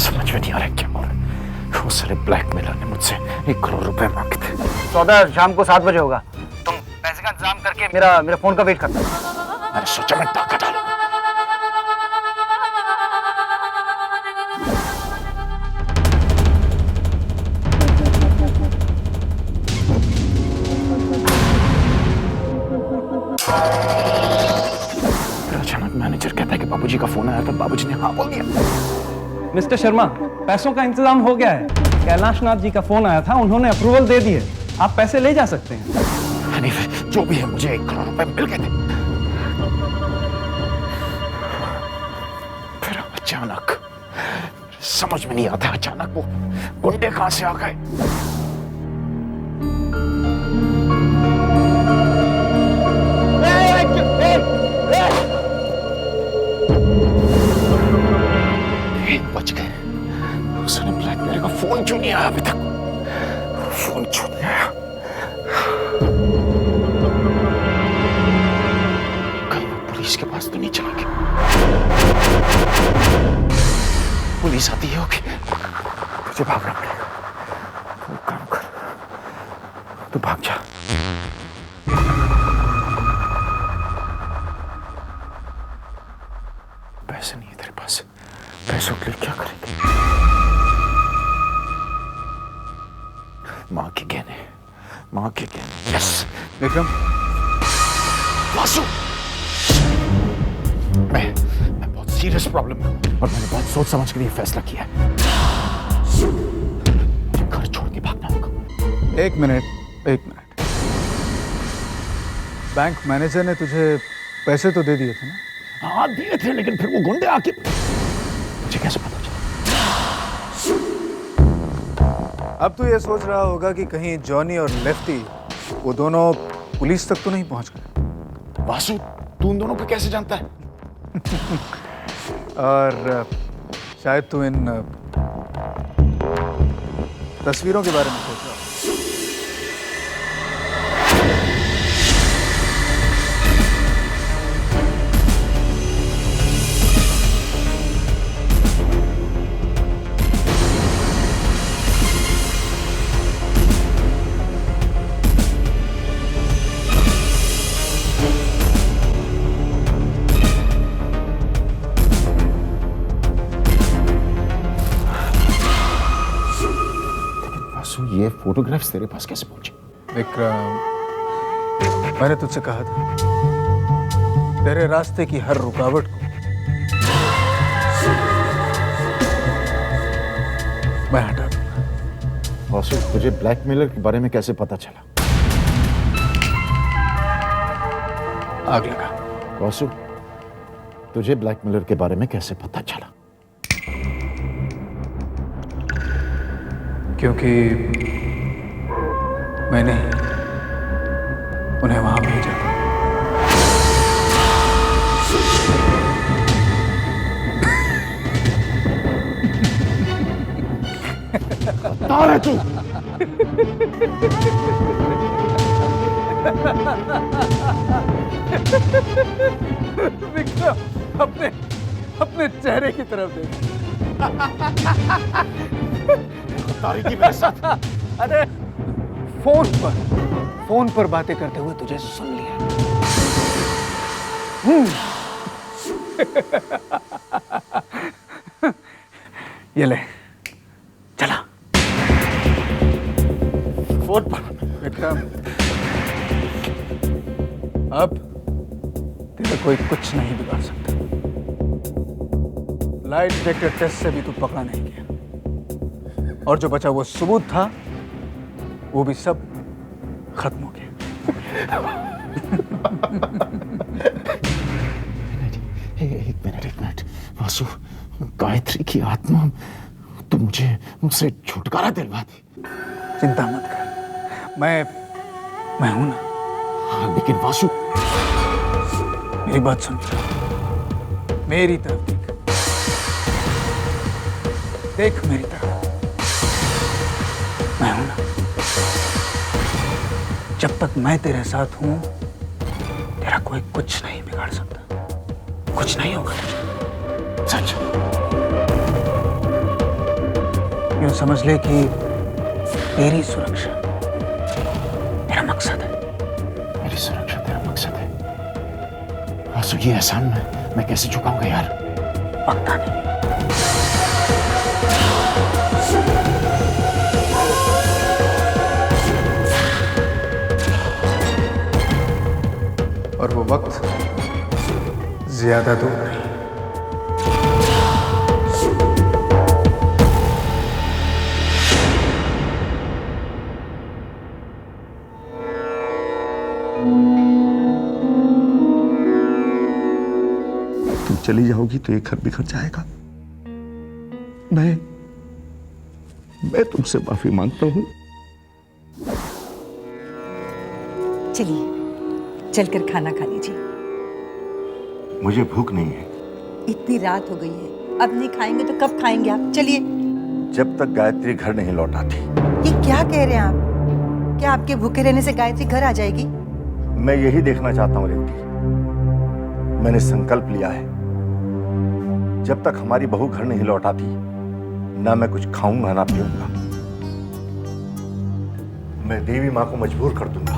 समझ में नहीं आ रहा क्या हो रहा है। वो सारे ब्लैकमेलर ने मुझसे 1 करोड़ रुपए मांगे थे। सौदा शाम को 7 बजे होगा। तुम पैसे का इंतजाम करके मेरा फोन का वेट करना। मैंने सोचा मैं डाका डालूं। अचानक मैनेजर कहता है कि बाबूजी का फोन आया था, बाबूजी ने हाँ बोल दिया। मिस्टर शर्मा, पैसों का इंतजाम हो गया है। कैलाश नाथ जी का फोन आया था, उन्होंने अप्रूवल दे दिए। आप पैसे ले जा सकते हैं। जो भी है, मुझे 1 करोड़ रुपए मिल गए थे। फिर अचानक समझ में नहीं आता, अचानक वो गुंडे कहां से आ गए। बच गए। उसने ब्लैकमेलर का फोन क्यों नहीं आया अभी तक? फोन क्यों नहीं आया? कहीं वो पुलिस के पास तो नहीं चला गया? पुलिस आती है होगी, तुझे भागना पड़ेगा। वो काम कर, तू भाग जा। पैसे नहीं है तेरे पास, पैसों के लिए क्या करेंगे? माँ के गहने, माँ के गहने। यस विक्रम। वासु, मैं बहुत सीरियस प्रॉब्लम में हूं और मैंने बहुत सोच समझ कर ये फैसला किया है। मुझे घर छोड़ के भागना होगा। एक मिनट। बैंक मैनेजर ने तुझे पैसे तो दे दिए थे ना? हाँ दिए थे, लेकिन फिर वो गुंडे आके, मुझे कैसे पता चला? अब तू ये सोच रहा होगा कि कहीं जॉनी और लेफ्टी, वो दोनों पुलिस तक तो नहीं पहुंच गए। वासु, तू उन दोनों को कैसे जानता है? और शायद तू इन तस्वीरों के बारे में सोच रहा है। ये फोटोग्राफ्स तेरे पास कैसे पहुंचे? विक्रम, मैंने तुझसे कहा था तेरे रास्ते की हर रुकावट को मैं हटा दूंगा। वासु, तुझे ब्लैकमेलर के बारे में कैसे पता चला? आग लगा। वासु, तुझे ब्लैकमेलर के बारे में कैसे पता चला? क्योंकि मैंने उन्हें वहां भेजा था। बता रहे तू? विक्रम, अपने चेहरे की तरफ देख। तारीखी मेरे साथ। अरे फोन पर बातें करते हुए तुझे सुन लिया। ये ले, चला। फोन पर। विक्रम, अब तेरा कोई कुछ नहीं बिगाड़ सकता। लाइट डिटेक्टर टेस्ट से भी तू पकड़ा नहीं गया, और जो बचा वो सबूत था, वो भी सब खत्म हो गया। एक मिनट वासु, गायत्री की आत्मा तो मुझसे छुटकारा दिलवा दी। चिंता मत कर, मैं हूं ना। हाँ, लेकिन वासु, मेरी बात सुन, मेरी तरफ देख मेरी तरफ। मैं हूं ना। जब तक मैं तेरे साथ हूं, तेरा कोई कुछ नहीं बिगाड़ सकता। कुछ नहीं होगा तुझे। सच? यूं समझ ले कि तेरी सुरक्षा मेरा मकसद है। मेरी सुरक्षा तेरा मकसद है। आंसू, ये एहसान मैं कैसे चुकाऊंगा यार? पक्का नहीं। और वो वक्त ज्यादा दूर नहीं। तुम चली जाओगी तो ये घर बिखर जाएगा। मैं तुमसे माफी मांगता हूं। चलिए, चलकर खाना खा लीजिए। मुझे भूख नहीं है। इतनी रात हो गई है, अब नहीं खाएंगे तो कब खाएंगे आप? चलिए। जब तक गायत्री घर नहीं लौट आती। ये क्या कह रहे हैं आप? क्या आपके भूखे रहने से गायत्री घर आ जाएगी? मैं यही देखना चाहता हूं रेवती। मैंने संकल्प लिया है, जब तक हमारी बहू घर नहीं लौट आती, ना मैं कुछ खाऊंगा ना पीऊंगा। मैं देवी मां को मजबूर कर दूंगा,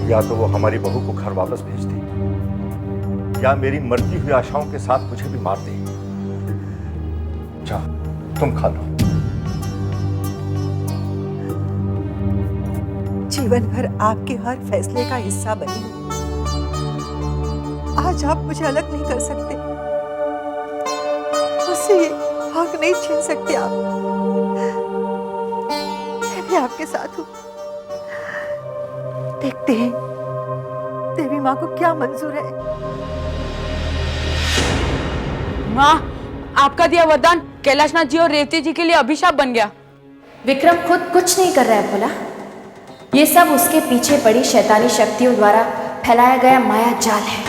या तो वो हमारी बहू को घर वापस भेज दे, या मेरी मरती हुई आशाओं के साथ मुझे भी मार दे। जा, तुम खा लो। जीवन भर आपके हर फैसले का हिस्सा बनी हूं। आज आप मुझे अलग नहीं कर सकते, मुझसे ये हक नहीं छीन सकते आप। मैं भी आपके साथ हूं। देखते हैं देवी माँ को क्या मंजूर है। माँ, आपका दिया वरदान कैलाशनाथ जी और रेवती जी के लिए अभिशाप बन गया। विक्रम खुद कुछ नहीं कर रहा है भोला। ये सब उसके पीछे पड़ी शैतानी शक्तियों द्वारा फैलाया गया माया जाल है।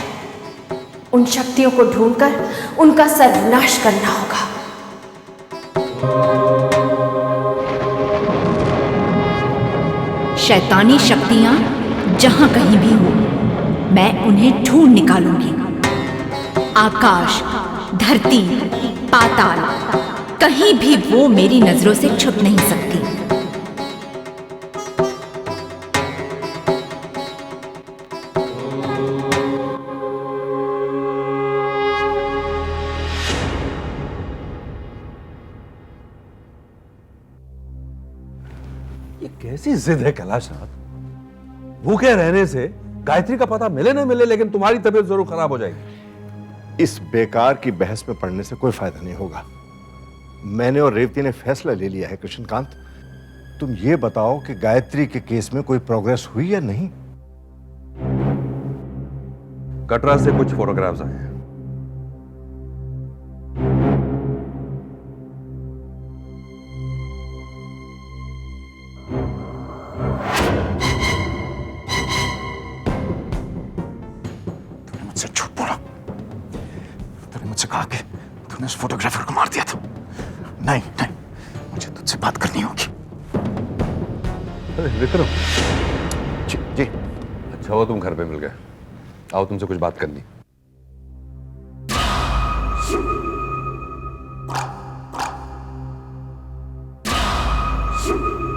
उन शक्तियों को ढूंढकर उनका सर्वनाश करना होगा। शैतानी शक्तियां जहां कहीं भी हो, मैं उन्हें ढूंढ निकालूंगी। आकाश, धरती, पाताल, कहीं भी वो मेरी नजरों से छुप नहीं सकती। ये कैसी जिद है कैलाशनाथ? भूखे रहने से गायत्री का पता मिले ना मिले, लेकिन तुम्हारी तबीयत जरूर खराब हो जाएगी। इस बेकार की बहस में पड़ने से कोई फायदा नहीं होगा। मैंने और रेवती ने फैसला ले लिया है। कृष्णकांत, तुम ये बताओ कि गायत्री के केस में कोई प्रोग्रेस हुई या नहीं? कटरा से कुछ फोटोग्राफ्स आए हैं। तूने मुझसे झूठ बोला। तूने मुझसे कहा कि तूने उस फोटोग्राफर को मार दिया था। नहीं नहीं, मुझे तुझसे बात करनी होगी। अरे विक्रम, जी। अच्छा हुआ तुम घर पे मिल गए। आओ, तुमसे कुछ बात करनी।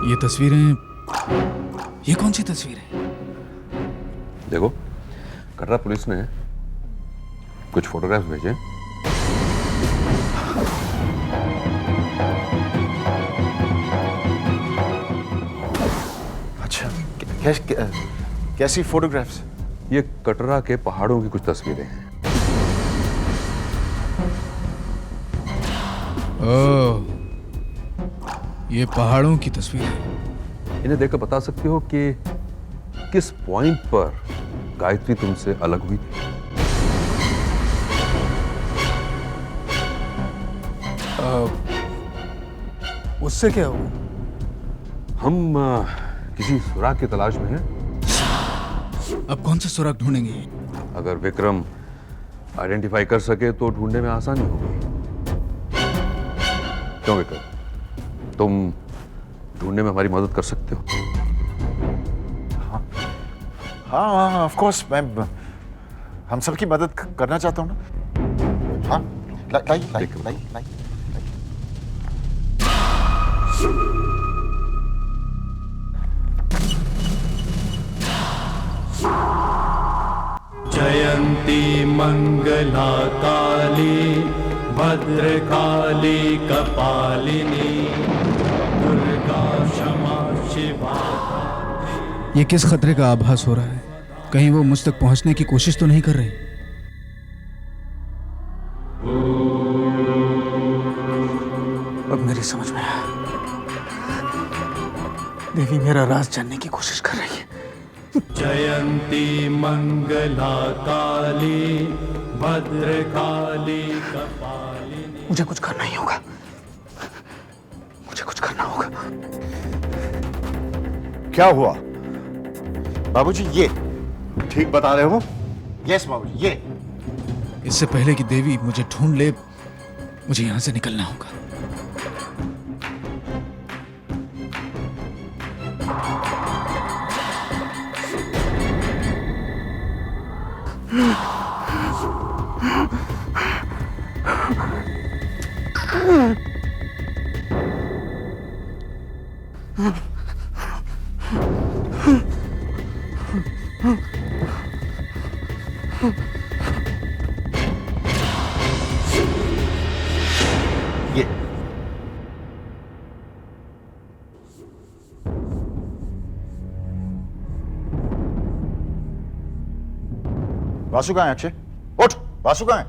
ये तस्वीरें, ये कौन सी तस्वीरें? देखो, कटरा पुलिस ने कुछ फोटोग्राफ्स भेजे। अच्छा, कैसी फोटोग्राफ्स? ये कटरा के पहाड़ों की कुछ तस्वीरें हैं। ओह, ये पहाड़ों की तस्वीर है। इन्हें देखकर बता सकती हो कि किस पॉइंट पर गायत्री तुमसे अलग हुई थी? उससे क्या हुआ? हम किसी सुराग की तलाश में हैं। अब कौन सा सुराग ढूंढेंगे? अगर विक्रम आइडेंटिफाई कर सके तो ढूंढने में आसानी होगी। क्यों विक्रम, तुम ढूंढने में हमारी मदद कर सकते हो? हाँ, ऑफ कोर्स। मैं हम सबकी मदद करना चाहता हूँ ना। हाँ, लाई। मंगला काली भद्रकाली कपालिनी दुर्गा क्षमा शिवा। ये किस खतरे का आभास हो रहा है? कहीं वो मुझ तक पहुंचने की कोशिश तो नहीं कर रही? अब मेरी समझ में आया, देवी मेरा राज जानने की कोशिश कर रही है। जयंती मंगला काली भद्रकाली कपालिनी। मुझे कुछ करना ही होगा, मुझे कुछ करना होगा। क्या हुआ? बाबूजी ये ठीक बता रहे हो? यस बाबूजी ये। इससे पहले कि देवी मुझे ढूंढ ले, मुझे यहां से निकलना होगा। ये वासु कहाँ है? अक्षय उठ, वासु कहाँ है?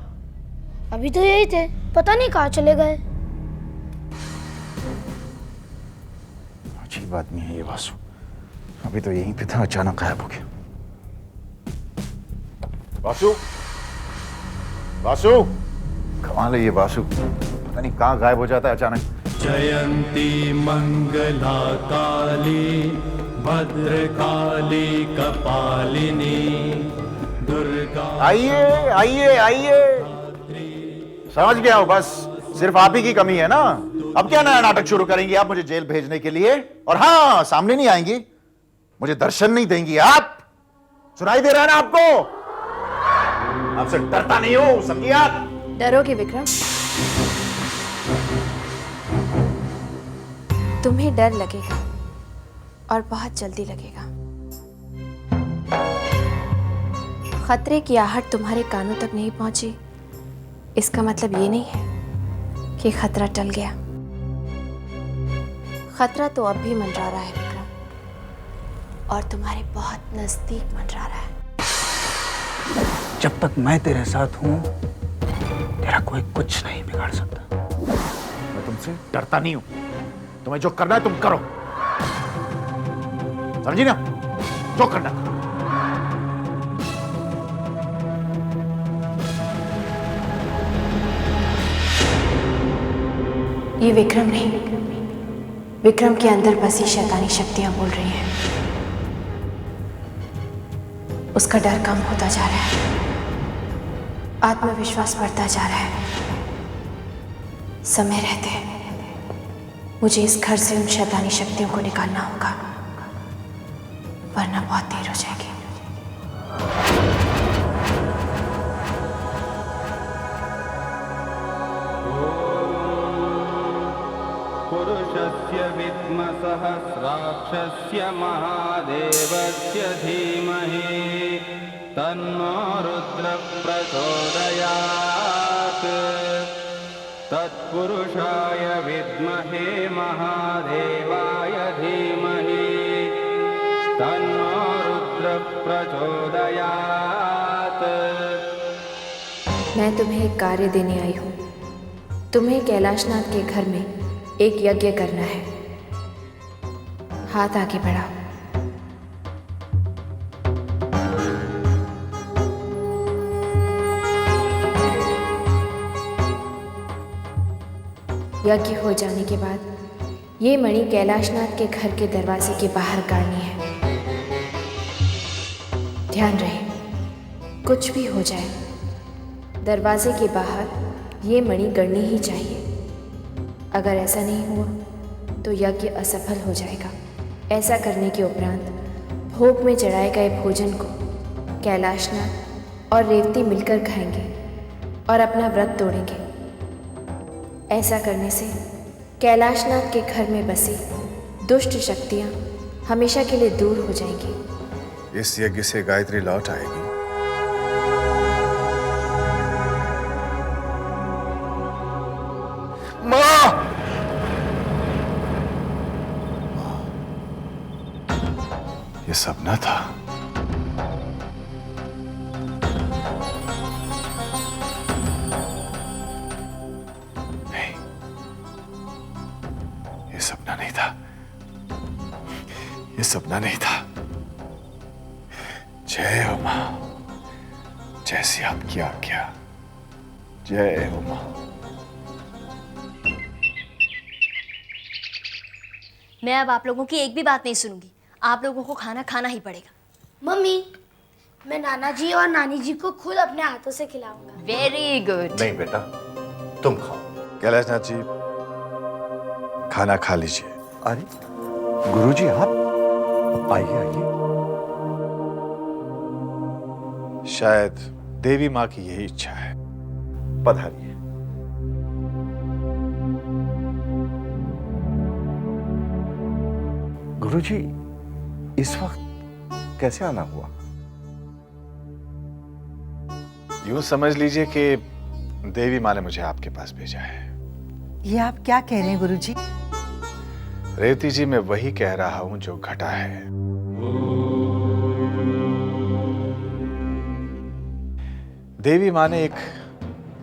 अभी तो यही थे, पता नहीं कहाँ चले गए। अजीब आदमी है ये वासु, अभी तो यहीं पे था, अचानक गायब हो गया। वासु, वासु, कमाल है ये वासु, पता नहीं कहाँ गायब हो जाता है अचानक। जयंती मंगला काली भद्रकाली कपालिनी दुर्गा। आइए आइए आइए, समझ गया हूं, बस सिर्फ आप ही की कमी है ना। अब क्या नया नाटक शुरू करेंगी आप मुझे जेल भेजने के लिए? और हाँ, सामने नहीं आएंगी, मुझे दर्शन नहीं देंगी आप। सुनाई दे रहा है ना आपको? आपसे डरता नहीं हूं, समझिए आप। डरोगे विक्रम? तुम्हें डर लगेगा और बहुत जल्दी लगेगा। खतरे की आहट तुम्हारे कानों तक नहीं पहुंची, इसका मतलब ये नहीं है कि खतरा टल गया। खतरा तो अब भी मंडरा रहा है विक्रम, और तुम्हारे बहुत नजदीक मंडरा रहा है। जब तक मैं तेरे साथ हूं, तेरा कोई कुछ नहीं बिगाड़ सकता। मैं तुमसे डरता नहीं हूं, तुम्हें जो करना है तुम करो, समझी ना? जो करना है। ये विक्रम नहीं, विक्रम के अंदर बसी शैतानी शक्तियां बोल रही हैं। उसका डर कम होता जा रहा है, आत्मविश्वास बढ़ता जा रहा है। समय रहते मुझे इस घर से उन शैतानी शक्तियों को निकालना होगा, वरना बहुत देर हो जाएगी। पुरुषस्य विद्म सहस्राक्षस्य महादेवस्य धीमहि तन्नो रुद्र प्रचोदयात्। तत्पुरुषाय विद्महे महादेवाय धीमहि तन्नो रुद्र प्रचोदयात्। मैं तुम्हें एक कार्य देने आई हूँ। तुम्हें कैलाशनाथ के घर में एक यज्ञ करना है। हाथ आगे बढ़ाओ। यज्ञ हो जाने के बाद ये मणि कैलाशनाथ के घर के दरवाजे के बाहर गाड़नी है। ध्यान रहे, कुछ भी हो जाए, दरवाजे के बाहर ये मणि गड़नी ही चाहिए। अगर ऐसा नहीं हुआ तो यज्ञ असफल हो जाएगा। ऐसा करने के उपरांत भोग में चढ़ाए गए भोजन को कैलाशनाथ और रेवती मिलकर खाएंगे और अपना व्रत तोड़ेंगे। ऐसा करने से कैलाशनाथ के घर में बसी दुष्ट शक्तियाँ हमेशा के लिए दूर हो जाएंगी। इस यज्ञ से गायत्री लौट आएगी। ये सपना था। नहीं, ये सपना नहीं था। ये सपना नहीं था। जय हो मां, जैसी आपकी आज्ञा। जय हो मां। मैं अब आप लोगों की एक भी बात नहीं सुनूंगी। आप लोगों को खाना खाना ही पड़ेगा। मम्मी, मैं नाना जी और नानी जी को खुद अपने हाथों से खिलाऊंगा। Very good. नहीं बेटा, तुम खाओ। कैलाशनाथ जी, खाना खा लीजिए। अरे गुरुजी, आप आइए आइए। शायद देवी माँ की यही इच्छा है। पधारिए। गुरुजी, इस वक्त कैसे आना हुआ? यूं समझ लीजिए कि देवी माँ ने मुझे आपके पास भेजा है। ये आप क्या कह रहे हैं गुरुजी? रेवती जी, मैं वही कह रहा हूं जो घटा है। देवी माँ ने एक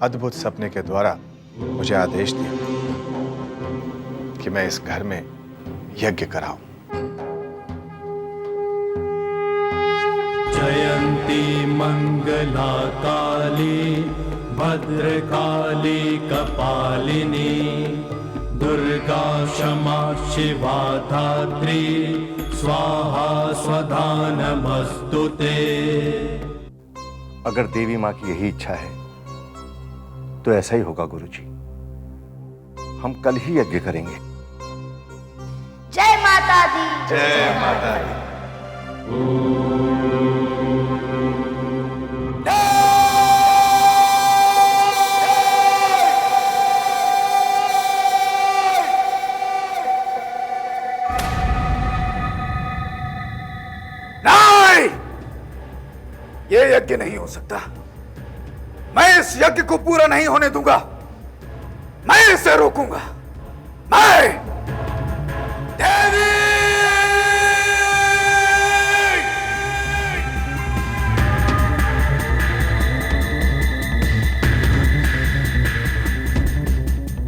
अद्भुत सपने के द्वारा मुझे आदेश दिया कि मैं इस घर में यज्ञ कराऊं। जयंती मंगला काली भद्रकाली कपालिनी दुर्गा क्षमा शिवा धात्री स्वाहा स्वधा नमस्तुते। अगर देवी माँ की यही इच्छा है तो ऐसा ही होगा गुरुजी। हम कल ही यज्ञ करेंगे। जय माता दी। जय माता दी। नहीं, ये यज्ञ नहीं हो सकता। मैं इस यज्ञ को पूरा नहीं होने दूंगा। मैं इसे रोकूंगा। मैं देवी।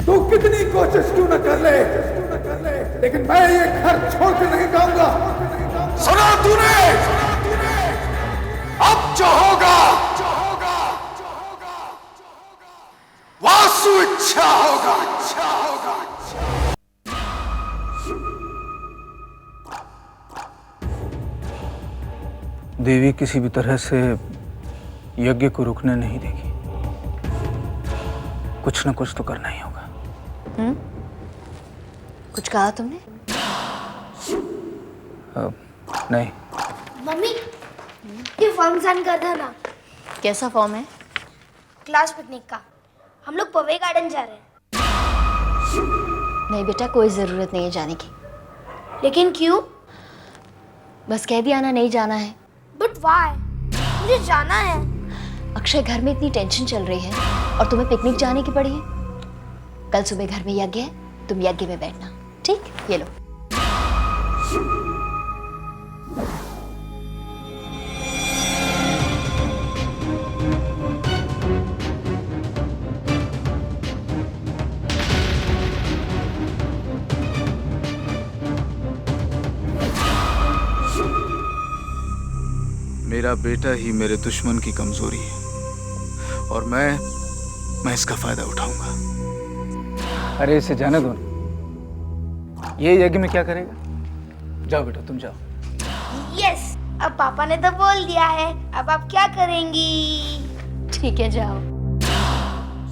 तू कितनी कोशिश क्यों न कर ले, लेकिन मैं ये घर छोड़ के नहीं जाऊंगा। सुना तूने? अब जो होगा वासु इच्छा होगा। देवी किसी भी तरह से यज्ञ को रुकने नहीं देगी। कुछ न कुछ तो करना ही होगा। कुछ कहा तुमने? नहीं। मम्मी, ये फॉर्म साइन कर देना। कैसा फॉर्म है? क्लास पिकनिक का। हम लोग पवे गार्डन जा रहे हैं। नहीं बेटा, कोई जरूरत नहीं है जाने की। लेकिन क्यों? बस कह दिया ना, नहीं जाना है। But why? मुझे जाना है। अक्षय, घर में इतनी टेंशन चल रही है और तुम्हें पिकनिक जाने की पड़ी है। कल सुबह घर में यज्ञ है, तुम यज्ञ में बैठना, ठीक? ये लो। मेरा बेटा ही मेरे दुश्मन की कमजोरी है और मैं इसका फायदा उठाऊंगा। अरे इसे जाने दो। ये यज्ञ में क्या करेगा? जाओ बेटा, तुम जाओ। यस, अब पापा ने तो बोल दिया है। अब आप क्या करेंगी? ठीक है, जाओ।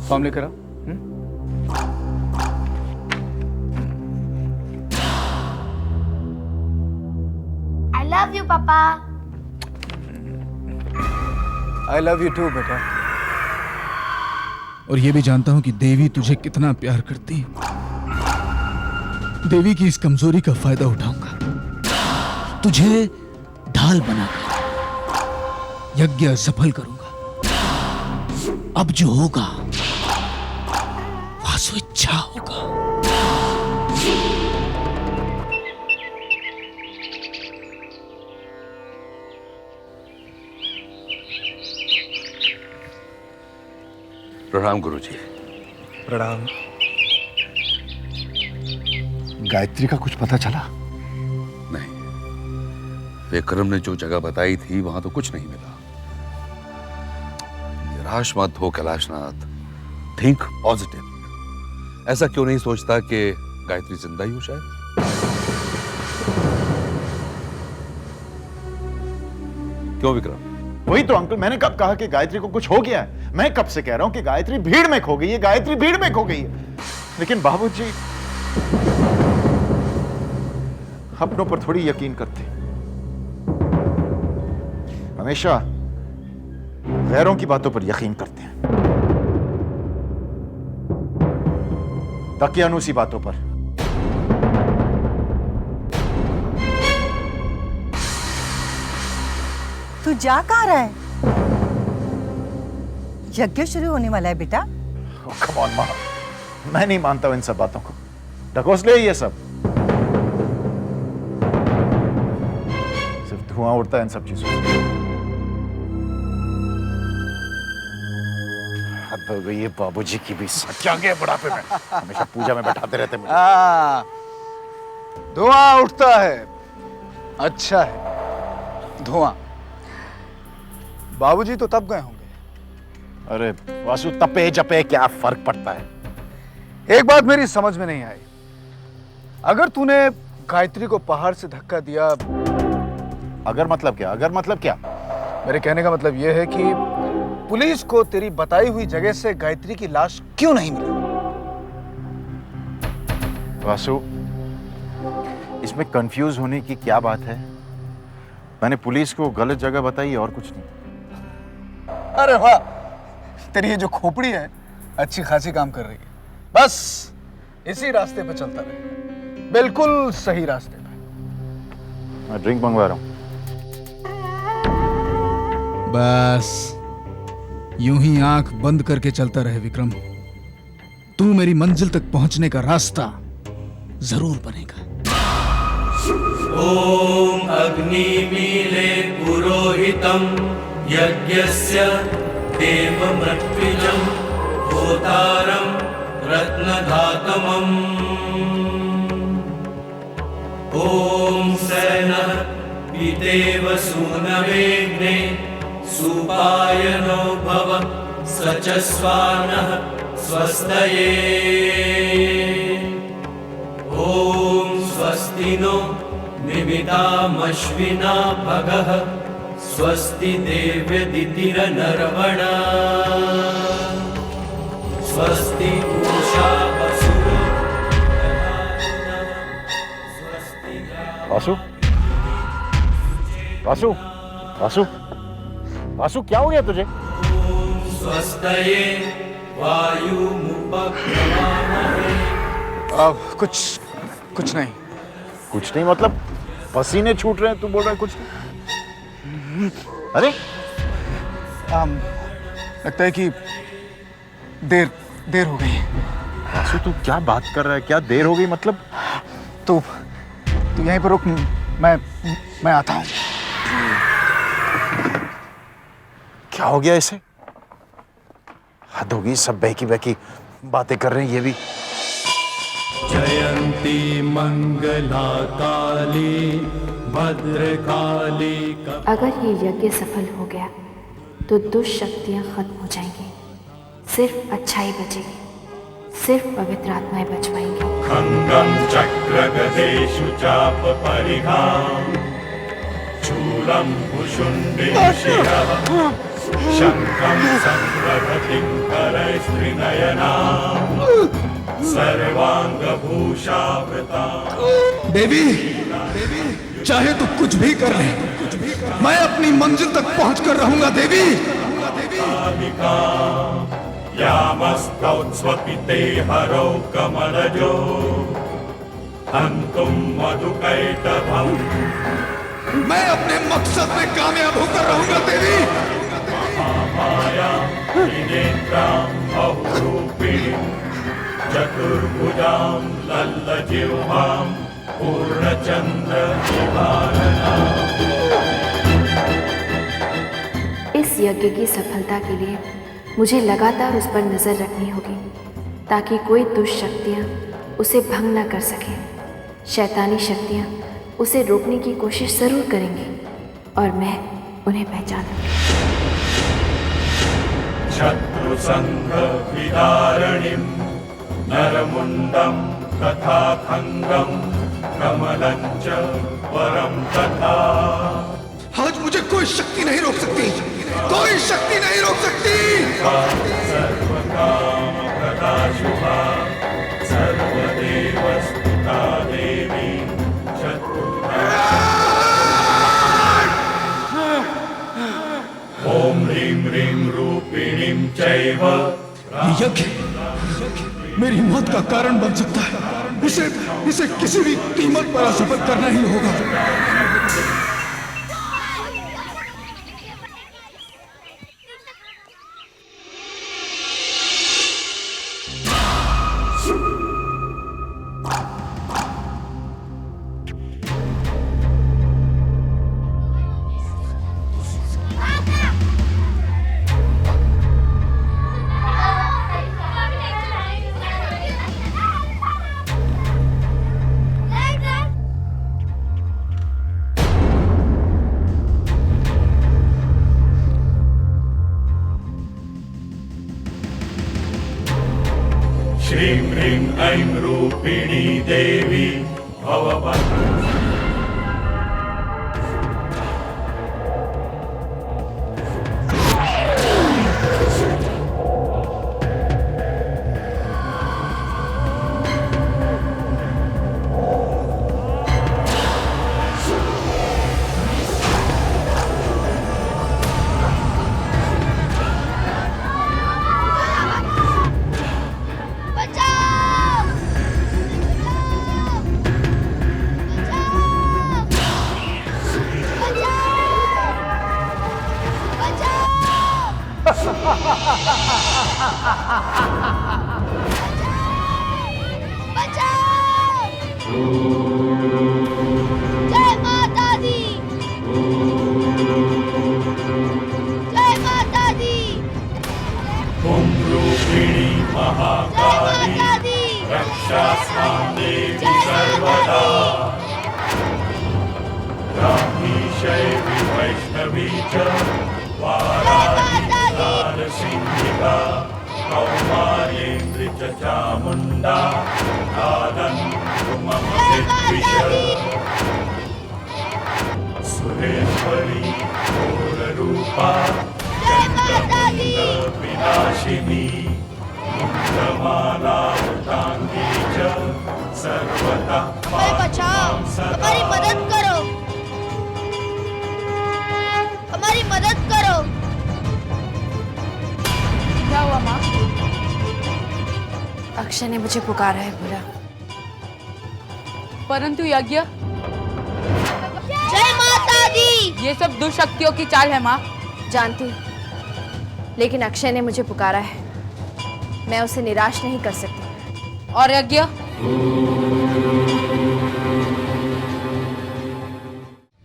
फॉर्म लेकर आओ। आई लव यू पापा। आई लव यू टू बेटा। और ये भी जानता हूं कि देवी तुझे कितना प्यार करती है। देवी की इस कमजोरी का फायदा उठाऊंगा। तुझे ढाल बनाकर यज्ञ सफल करूंगा। अब जो होगा वासु इच्छा होगा। प्रणाम गुरुजी। प्रणाम। गायत्री का कुछ पता चला? नहीं, विक्रम ने जो जगह बताई थी वहां तो कुछ नहीं मिला। निराश मत हो कैलाशनाथ, थिंक पॉजिटिव। ऐसा क्यों नहीं सोचता कि गायत्री जिंदा ही हो शायद? क्यों विक्रम? वही तो अंकल, मैंने कब कहा कि गायत्री को कुछ हो गया है? मैं कब से कह रहा हूं कि गायत्री भीड़ में खो गई है, गायत्री भीड़ में खो गई है। लेकिन बाबूजी अपनों पर थोड़ी यकीन करते, हमेशा गैरों की बातों पर यकीन करते हैं, दकियानूसी बातों पर। तू जा कहाँ रहा है? यज्ञ शुरू होने वाला है बेटा। कम ऑन माँ, मैं नहीं मानता हूं इन सब बातों को। ढकोस ले ये सब, सिर्फ धुआं उड़ता है इन सब चीजों से। हद हो गई है बाबूजी की भी, सच्चा गए बुढ़ापे में, हमेशा पूजा में बैठाते रहते मुझे। धुआं उठता है, अच्छा है धुआं। बाबूजी तो तब गए होंगे। अरे वासु, तपे जपे क्या फर्क पड़ता है? एक बात मेरी समझ में नहीं आई, अगर तूने गायत्री को पहाड़ से धक्का दिया, अगर मतलब क्या? अगर मतलब क्या? मेरे कहने का मतलब यह है कि पुलिस को तेरी बताई हुई जगह से गायत्री की लाश क्यों नहीं मिली? वासु, इसमें कंफ्यूज होने की क्या बात है? मैंने पुलिस को गलत जगह बताई और कुछ नहीं। अरे वाह, तेरी ये जो खोपड़ी है अच्छी खासी काम कर रही है। बस इसी रास्ते पे चलता रहे, बिल्कुल सही रास्ते पे। मैं ड्रिंक मंगवा रहा हूं। बस यूं ही आंख बंद करके चलता रहे विक्रम, तू मेरी मंजिल तक पहुंचने का रास्ता जरूर बनेगा। ओम अग्निमीले पुरोहितम यज्ञस्य देवमृत्युजं होतारं रत्नधातमम्। ओम सेनः पितेव सूनवेग्ने सुपायनो भव सचस्वानः स्वस्तये। ओम स्वस्ति नो निमितामश्विना भगः स्वस्ति देव्यदितिरनर्वणा स्वस्ति पूषा वसुरो। वासु, वासु, वासु, वासु, क्या हो गया तुझे? स्वस्तये वायुमुपक्रमामहे। कुछ नहीं। कुछ नहीं मतलब पसीने छूट रहे हैं, तू बोल रहा है कुछ नहीं? अरे लगता है कि देर हो गई। वासु, तू क्या बात कर रहा है? क्या देर हो गई मतलब? तू यहीं पर रुक, मैं आता हूं। क्या हो गया इसे? हद होगी, सब बहकी बहकी बातें कर रहे हैं ये भी। जयंती मंगला काली भद्रकाली। अगर ये यज्ञ सफल हो गया तो दुष्ट शक्तियां खत्म हो जाएंगी, सिर्फ अच्छाई बचेगी, सिर्फ पवित्र आत्माएं बच पाएंगी। खंगम चक्र गदेषु चाप परिघाम चूलम भुषुंडिं शिरः शंखं संप्रभतिं करैस्त्रिनयनाम् सर्वांग भूषावृता। देवी, चाहे तू कुछ भी कर ले, मैं अपनी मंजिल तक पहुंच कर रहूंगा देवी। यामस्तौत्स्वपिते हरौ कमलजो हन्तुं मधुकैटभम्। मैं अपने मकसद में कामयाब होकर रहूंगा देवी। महामाया त्रिनेत्रां बहुरूपिणीं चतुर्भुजां लल्लजिह्वां पूर्णचंद्र इस यज्ञ की सफलता के लिए मुझे लगातार उस पर नज़र रखनी होगी ताकि कोई दुष्ट शक्तियाँ उसे भंग न कर सकें। शैतानी शक्तियाँ उसे रोकने की कोशिश ज़रूर करेंगी और मैं उन्हें पहचानूंगी। शत्रु संघ विदारणिम नरमुंडम तथा खंगम कमलंच वरम तथा। आज मुझे कोई शक्ति नहीं रोक सकती, कोई शक्ति नहीं रोक सकती। सर्व काम प्रदा शुभा सर्वदेवस्तुता देवी ओम ह्रीं ह्रीं रूपिणीं चैव। ये यज्ञ मेरी मौत का कारण बन सकता है। इसे किसी भी कीमत पर असफल करना ही होगा। श्रीं ह्रीं ऐं रूपिणी देवी भवभद्र। जय माता दी, जय माता दी, ओम रूपिणी महाकाली रक्षास्तां देवी सर्वदा। ब्राह्मी शैवी वैष्णवी च वाराही सिंहिका कौमार्येन्द्रि च चामुण्डा सुरेश्वरी घोररूपा विनाशिनी मुण्डमालावृताङ्गी च सर्वतः हमें बचाओ, हमारी मदद करो, हमारी मदद करो। क्या हुआ माँ? अक्षय ने मुझे पुकारा है भोला। परंतु यज्ञ, जय माता दी। ये सब दुष्शक्तियों की चाल है माँ। जानती हूँ, लेकिन अक्षय ने मुझे पुकारा है, मैं उसे निराश नहीं कर सकती। और यज्ञ?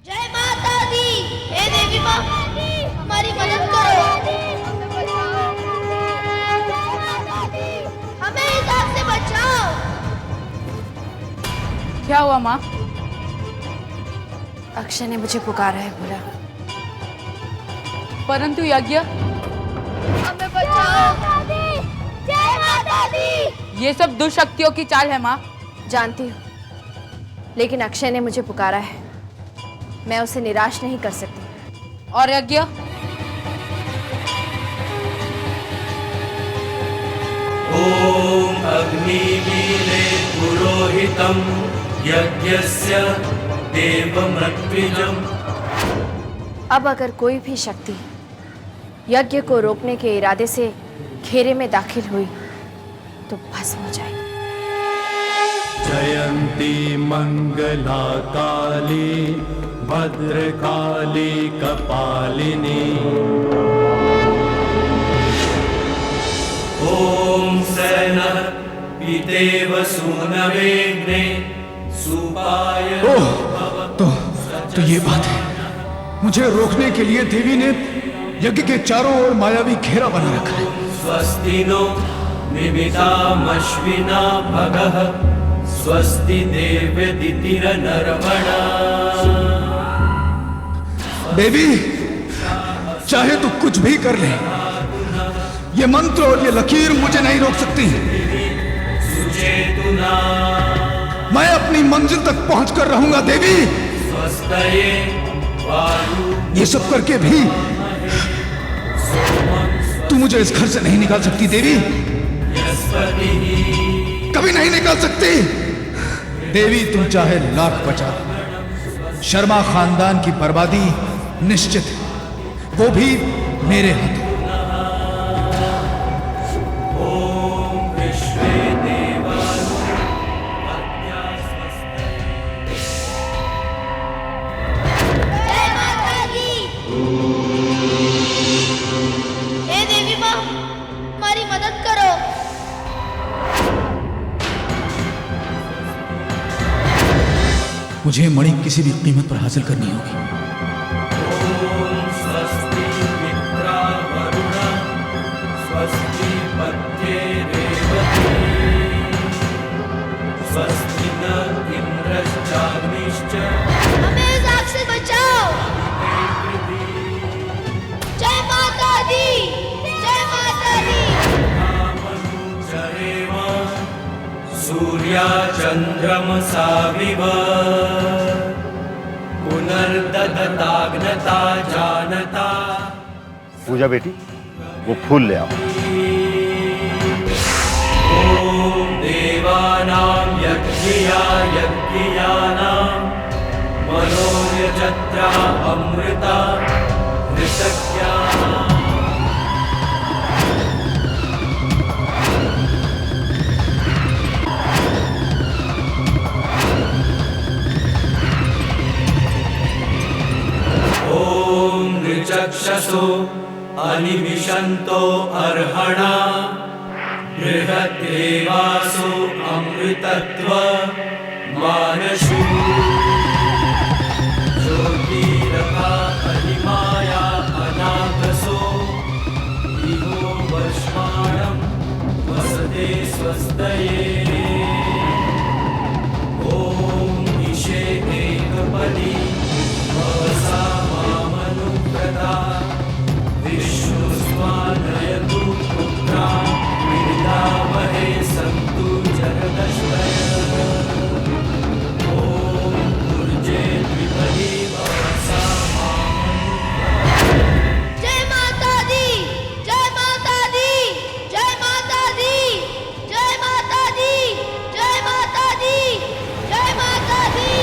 जय माता दी। हे देवी माँ, हमारी मदद करो, हमें इस आग से बचाओ। क्या हुआ माँ? अक्षय ने मुझे पुकारा है भोला। परंतु यज्ञ? हमें बचाओ, जय माता दी। ये सब दुष्शक्तियों की चाल है माँ। जानती हूँ, लेकिन अक्षय ने मुझे पुकारा है, मैं उसे निराश नहीं कर सकती। और यज्ञ? ओम अग्निवीरे पुरोहितं यज्ञस्य देवमृत्विजम्। अब अगर कोई भी शक्ति यज्ञ को रोकने के इरादे से घेरे में दाखिल हुई तो भस्म हो जाएगी। जयंती मंगला काली भद्रकाली कपालिनी। ओम सेना पितेव सुमनवेग्ने सुपाय। तो ये बात है, मुझे रोकने के लिए देवी ने यज्ञ के चारों ओर मायावी घेरा बना रखा है। स्वस्ति नो मिमितामश्विना भगः स्वस्ति देव्यदितिरनर्वणा। देवी, चाहे तू कुछ भी कर ले, ये मंत्र और ये लकीर मुझे नहीं रोक सकती। मैं अपनी मंजिल तक पहुंचकर रहूंगा देवी। ये सब करके भी तू मुझे इस घर से नहीं निकाल सकती देवी, कभी नहीं निकाल सकती। देवी तुम चाहे लाख बचा, शर्मा खानदान की बर्बादी निश्चित है, वो भी मेरे हाथों। हे देवी माँ, हमारी मदद करो। मुझे मणि किसी भी कीमत पर हासिल करनी होगी। स्वस्ति मित्रा वरुण स्वस्ति पत्ये रेवती स्वस्ति न इंद्रश्चाग्निश्च। हमें इस आग से बचाओ। जय माता दी, जय माता दी। सूर्या चंद्रमसाविव पुनर्दधताग्नता जानता। पूजा बेटी, वो फूल ले आओ। ओम देवानां यज्ञया यज्ञयानां मनोयजत्रा अमृता ऋतज्ञा। ओम ऋचक्षसो अनिमिषन्तो अर्हणा बृहद्देवासो अमृतत्व मानशु। ज्योतिरथा अहिमाया अनाथसो इहो वर्ष्माणं वसते स्वस्तये। ओम ईशे एकपदी वसा मामनुव्रता विष्णुस्वानयतु पुत्रा विद्यामहे सन्तु जगदश्वयः। ओम ऊर्जे द्विपदी वसा जय माता दी, जय माता दी, जय माता दी, जय माता दी, जय माता दी, जय माता दी।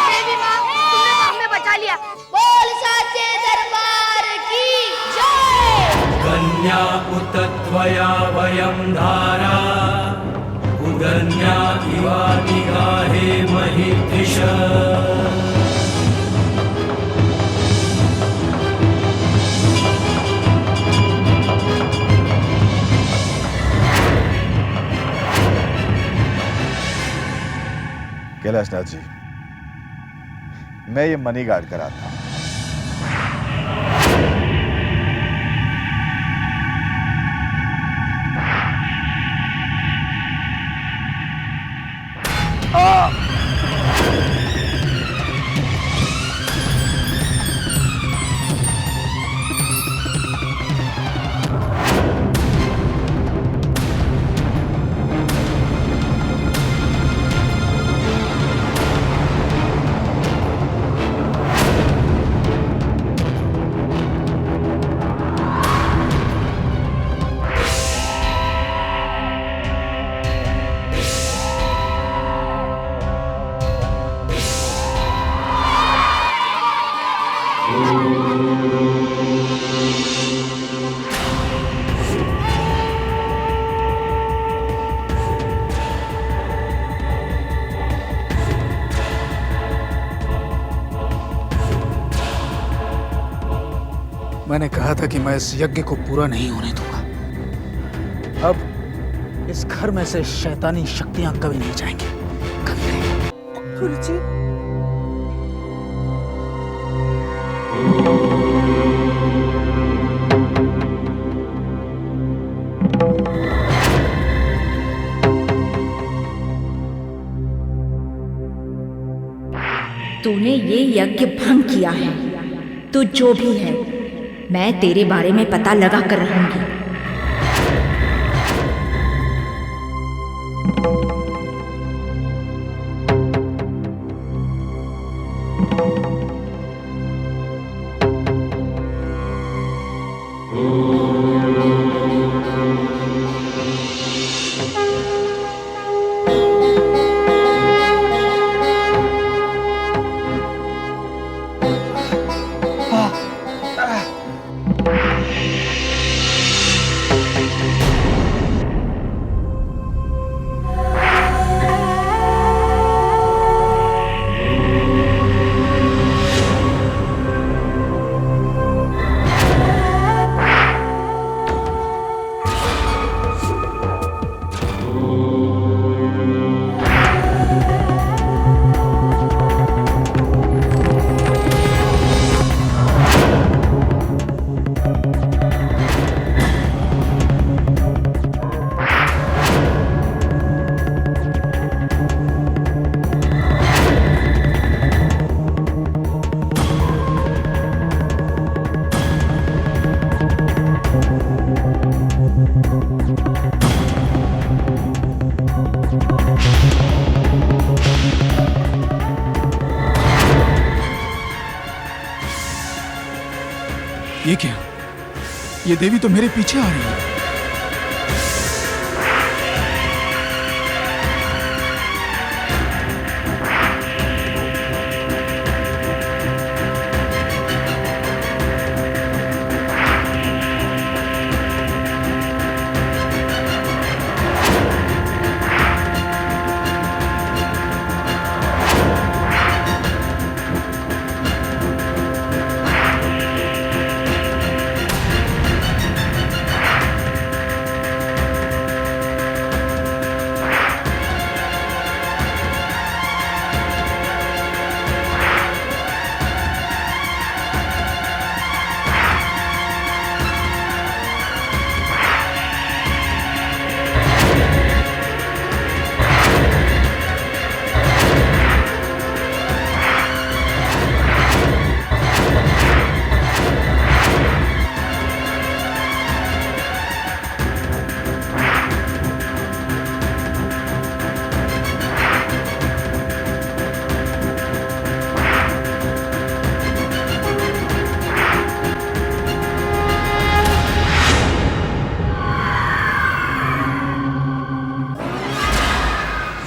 देवी माँ, तुमने हमें बचा लिया। बोल साचे दरबार की जय। कन्या उत त्वया वयं धारा उदन्या इवा निगाहे महिद्विष। कैलाशनाथ जी, मैं ये मनी गार्ड कराता हूं। मैंने कहा था कि मैं इस यज्ञ को पूरा नहीं होने दूंगा। अब इस घर में से शैतानी शक्तियां कभी नहीं जाएंगी, कभी नहीं। गुरुजी, तूने ये यज्ञ भंग किया है। तू जो भी है, मैं तेरे बारे में पता लगा कर रहूंगी। ये क्या? ये देवी तो मेरे पीछे आ रही है।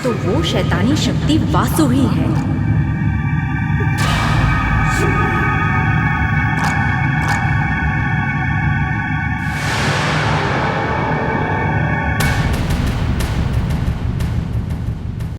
तो वो शैतानी शक्ति वासु ही है।